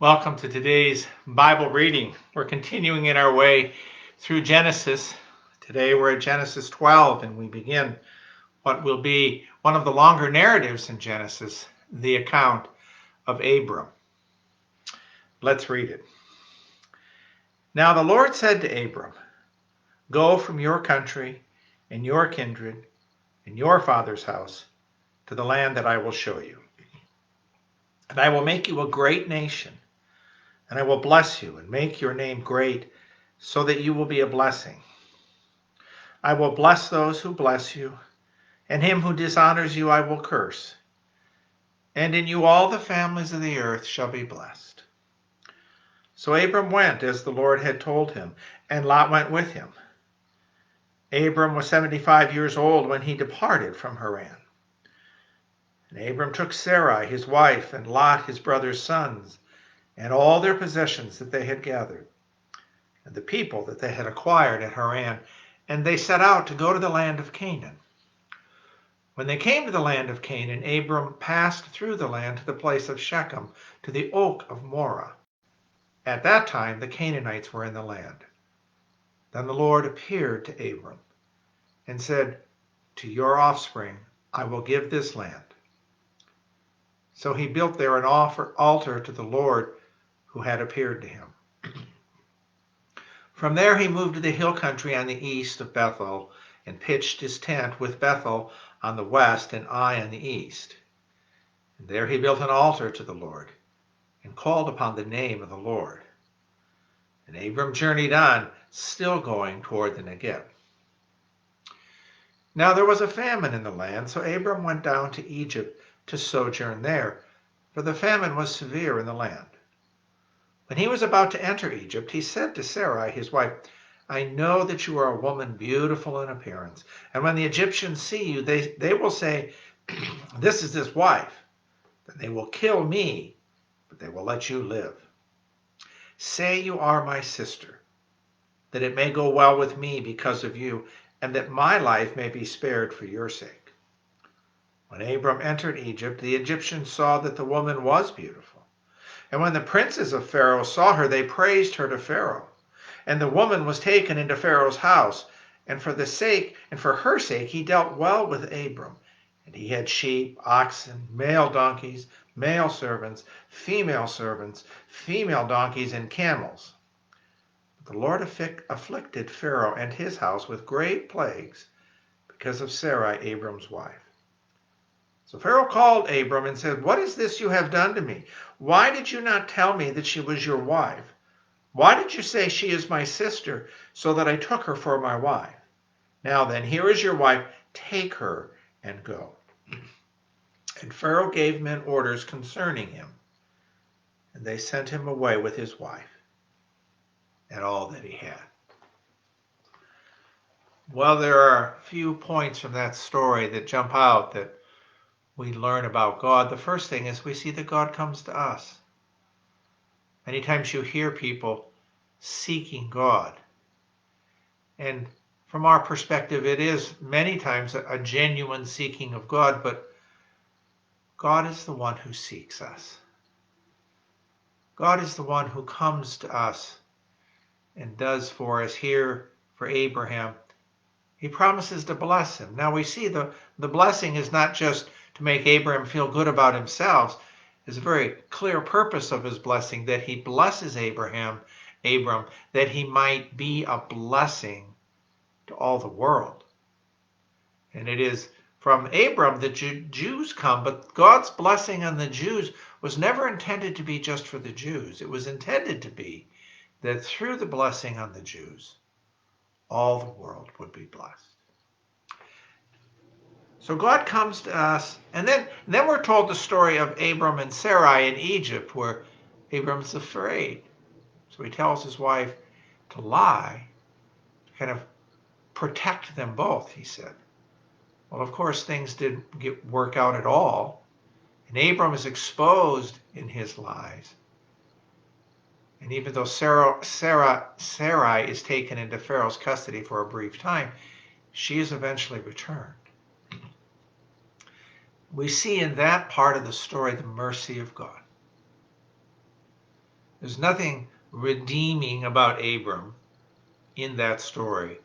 Welcome to today's Bible reading. We're continuing in our way through Genesis. Today we're at Genesis 12 and we begin what will be one of the longer narratives in Genesis, the account of Abram. Let's read it. Now the Lord said to Abram, "Go from your country and your kindred and your father's house to the land that I will show you. And I will make you a great nation. And I will bless you and make your name great so that you will be a blessing. I will bless those who bless you, and him who dishonors you I will curse. And in you all the families of the earth shall be blessed." So Abram went as the Lord had told him, and Lot went with him. Abram was 75 years old when he departed from Haran. And Abram took Sarai his wife, and Lot his brother's sons, and all their possessions that they had gathered, and the people that they had acquired at Haran, and they set out to go to the land of Canaan. When they came to the land of Canaan, Abram passed through the land to the place of Shechem, to the oak of Moreh. At that time the Canaanites were in the land. Then the Lord appeared to Abram and said, "To your offspring I will give this land." So he built there an altar to the Lord who had appeared to him. From there he moved to the hill country on the east of Bethel and pitched his tent with Bethel on the west and Ai on the east. And there he built an altar to the Lord and called upon the name of the Lord. And Abram journeyed on, still going toward the Negev. Now there was a famine in the land, so Abram went down to Egypt to sojourn there, for the famine was severe in the land. When he was about to enter Egypt, he said to Sarai, his wife, "I know that you are a woman beautiful in appearance, and when the Egyptians see you, they will say, 'This is his wife.' Then they will kill me, but they will let you live. Say you are my sister, that it may go well with me because of you, and that my life may be spared for your sake." When Abram entered Egypt, the Egyptians saw that the woman was beautiful. And when the princes of Pharaoh saw her, they praised her to Pharaoh. And the woman was taken into Pharaoh's house, and for her sake he dealt well with Abram. And he had sheep, oxen, male donkeys, male servants, female donkeys, and camels. But the Lord afflicted Pharaoh and his house with great plagues because of Sarai, Abram's wife. So Pharaoh called Abram and said, "What is this you have done to me? Why did you not tell me that she was your wife? Why did you say she is my sister, so that I took her for my wife? Now then, here is your wife. Take her and go." And Pharaoh gave men orders concerning him, and they sent him away with his wife and all that he had. Well, there are a few points from that story that jump out that we learn about God. The first thing is we see that God comes to us. Many times you hear people seeking God. And from our perspective, it is many times a genuine seeking of God, but God is the one who seeks us. God is the one who comes to us and does for us. Here for Abraham, he promises to bless him. Now we see the blessing is not just to make Abraham feel good about himself. There's a very clear purpose of his blessing, that he blesses Abram, that he might be a blessing to all the world. And it is from Abram that Jews come, but God's blessing on the Jews was never intended to be just for the Jews. It was intended to be that through the blessing on the Jews, all the world would be blessed. So God comes to us, and then we're told the story of Abram and Sarai in Egypt, where Abram's afraid. So he tells his wife to lie, to kind of protect them both, he said. Well, of course, things didn't work out at all, and Abram is exposed in his lies. And even though Sarai is taken into Pharaoh's custody for a brief time, she is eventually returned. We see in that part of the story the mercy of God. There's nothing redeeming about Abram in that story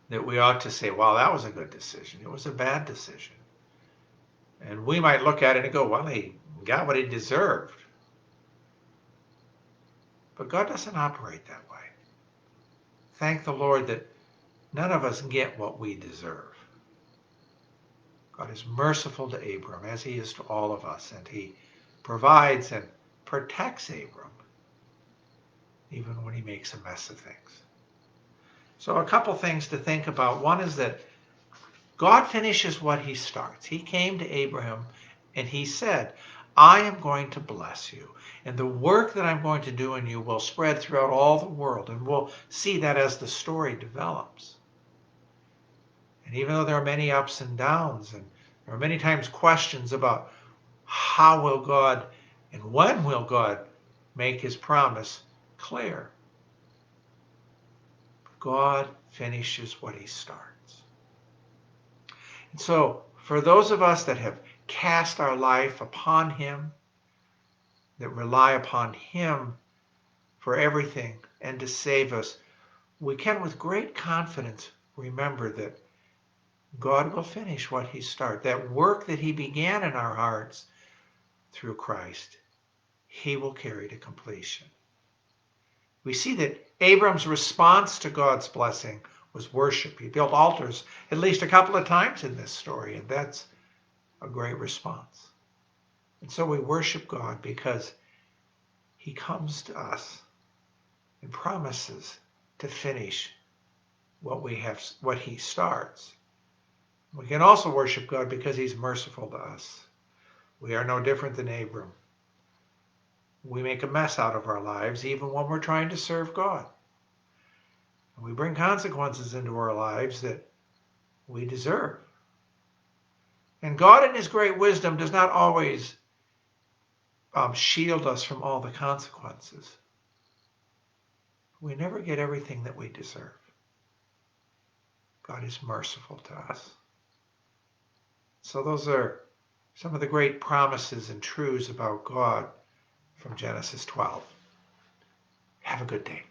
that we ought to say, well, that was a good decision. It was a bad decision. And we might look at it and go, well, he got what he deserved. But God doesn't operate that way. Thank the Lord that none of us get what we deserve. God is merciful to Abram as he is to all of us, and he provides and protects Abram even when he makes a mess of things. So a couple things to think about. One is that God finishes what he starts. He came to Abraham and he said, I am going to bless you, and the work that I'm going to do in you will spread throughout all the world, and we'll see that as the story develops. And even though there are many ups and downs, and there are many times questions about how will God and when will God make his promise clear, God finishes what he starts. And so for those of us that have cast our life upon him, that rely upon him for everything and to save us, we can with great confidence remember that God will finish what he started. That work that he began in our hearts through Christ, he will carry to completion. We see that Abram's response to God's blessing was worship. He built altars at least a couple of times in this story, and that's a great response. And so we worship God because he comes to us and promises to finish what he starts. We can also worship God because he's merciful to us. We are no different than Abram. We make a mess out of our lives even when we're trying to serve God. And we bring consequences into our lives that we deserve. And God in his great wisdom does not always shield us from all the consequences. We never get everything that we deserve. God is merciful to us. So those are some of the great promises and truths about God from Genesis 12. Have a good day.